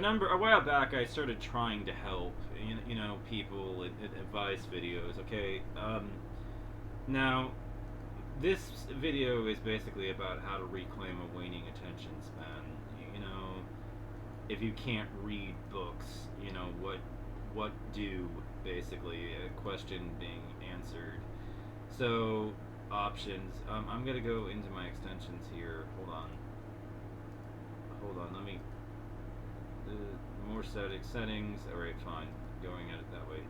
a while back, I started trying to help, people in advice videos. Okay, now this video is basically about how to reclaim a waning attention span. You know, if you can't read books, what do, basically, a question being answered. So, options. I'm gonna go into my extensions here. Hold on. Let me more static settings. Alright, fine. Going at it that way.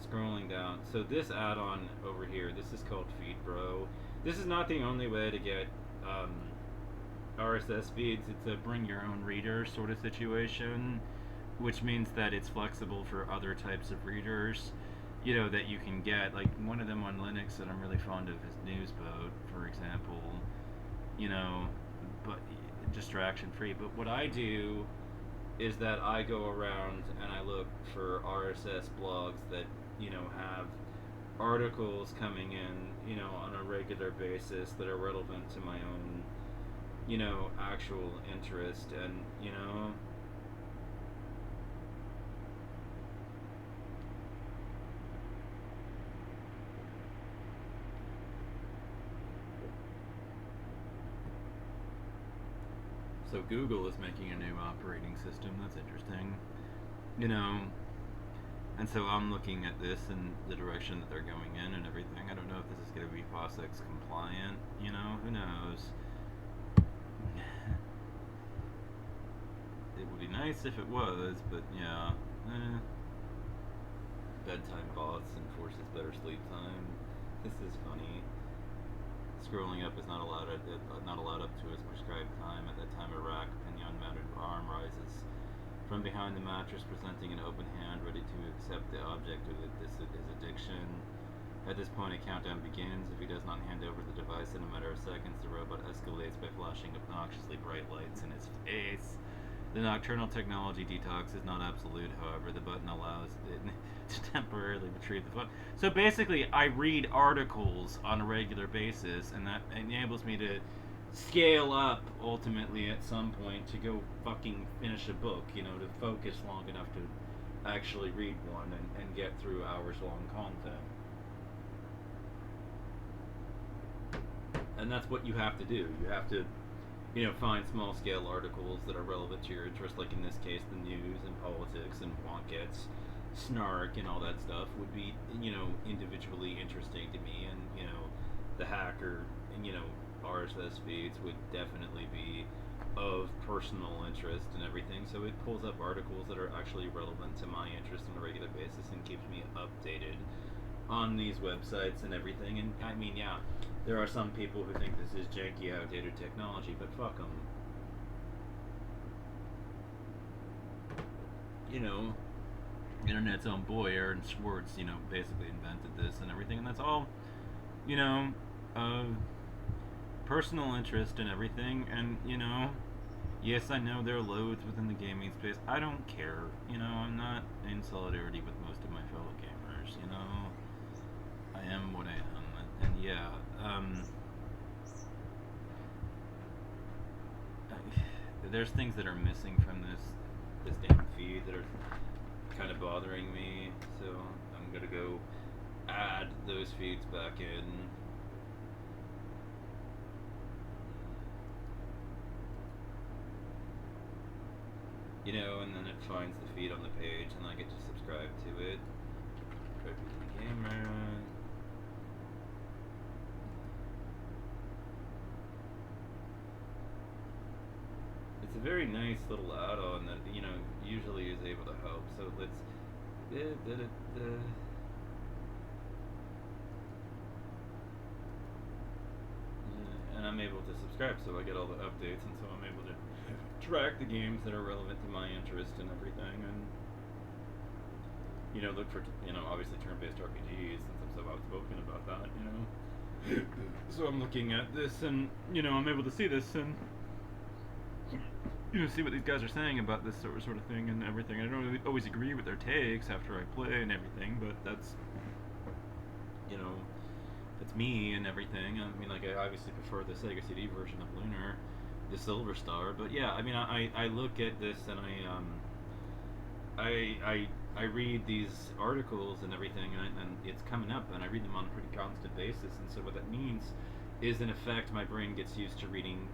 Scrolling down. So this add-on over here, this is called FeedBro. This is not the only way to get RSS feeds. It's a bring your own reader sort of situation, which means that it's flexible for other types of readers, that you can get. Like one of them on Linux that I'm really fond of is Newsboat, for example. But distraction free. But what I do is that I go around and I look for RSS blogs that have articles coming in on a regular basis that are relevant to my own actual interest. And so Google is making a new operating system. That's interesting. You know, and so I'm looking at this and the direction that they're going in and everything. I don't know if this is going to be POSIX compliant. Who knows? It would be nice if it was, but yeah. Bedtime bots enforces better sleep time. This is funny. Scrolling up is not allowed up to its prescribed time. At that time, a rack pinion-mounted arm rises from behind the mattress, presenting an open hand, ready to accept the object of his addiction. At this point, a countdown begins. If he does not hand over the device in a matter of seconds, the robot escalates by flashing obnoxiously bright lights in his face. The nocturnal technology detox is not absolute, however. The button allows it to temporarily retrieve the phone. So basically, I read articles on a regular basis, and that enables me to scale up, ultimately, at some point, to go fucking finish a book, to focus long enough to actually read one and get through hours-long content. And that's what you have to do. You have to find small-scale articles that are relevant to your interest, like in this case, the news and politics and wonkets, snark, and all that stuff would be, individually interesting to me, and, the hacker and, RSS feeds would definitely be of personal interest and everything, so it pulls up articles that are actually relevant to my interest on a regular basis and keeps me updated on these websites and everything. And I mean, yeah, there are some people who think this is janky, outdated technology, but fuck them. Internet's own boy, Aaron Swartz, basically invented this and everything, and that's all, personal interest and everything. And, yes, I know there are loads within the gaming space. I don't care. I'm not in solidarity with most of my fellow gamers, I am what I am, and yeah, there's things that are missing from this damn feed that are kind of bothering me, so I'm gonna go add those feeds back in. And then it finds the feed on the page, and I get to subscribe to it. Gamer. It's a very nice little add-on that usually is able to help. So let's and I'm able to subscribe, so I get all the updates, and so I'm able to track the games that are relevant to my interest and everything, and look for obviously turn-based RPGs, since I'm so outspoken about that. So I'm looking at this, and I'm able to see this, and see what these guys are saying about this sort of thing and everything. I don't really always agree with their takes after I play and everything, but that's that's me and everything. I mean, like, I obviously prefer the Sega CD version of Lunar, the Silver Star, but yeah, I mean, I look at this, and I read these articles and everything, and it's coming up, and I read them on a pretty constant basis. And so what that means is, in effect, my brain gets used to reading,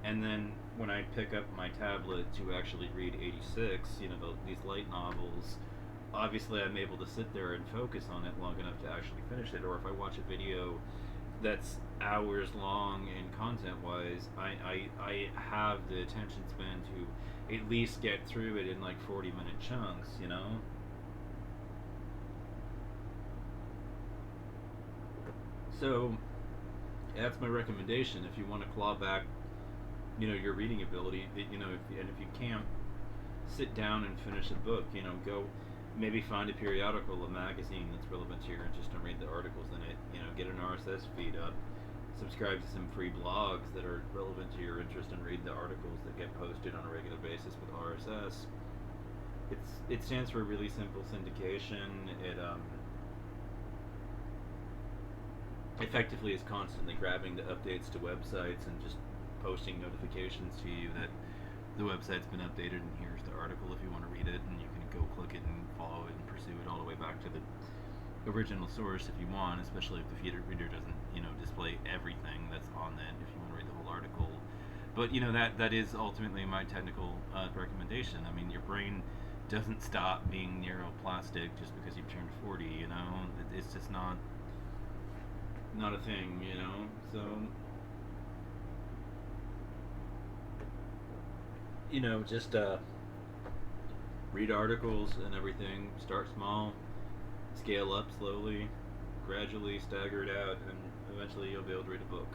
and then when I pick up my tablet to actually read 86, these light novels, obviously I'm able to sit there and focus on it long enough to actually finish it. Or if I watch a video that's hours long in content wise, I have the attention span to at least get through it in like 40-minute chunks. So that's my recommendation. If you want to claw back, your reading ability, and if you can't sit down and finish a book, go maybe find a periodical, a magazine that's relevant to your interest, and read the articles in it. Get an RSS feed up, subscribe to some free blogs that are relevant to your interest, and read the articles that get posted on a regular basis with RSS. It stands for really simple syndication. It effectively is constantly grabbing the updates to websites and just posting notifications to you that the website's been updated and here's the article if you want to read it, and you can go click it and follow it and pursue it all the way back to the original source if you want, especially if the feeder reader doesn't display everything that's on that if you want to read the whole article. But that is ultimately my technical recommendation. I mean, your brain doesn't stop being neuroplastic just because you've turned 40. It's just not a thing. So just read articles and everything. Start small, scale up slowly, gradually stagger it out, and eventually you'll be able to read a book.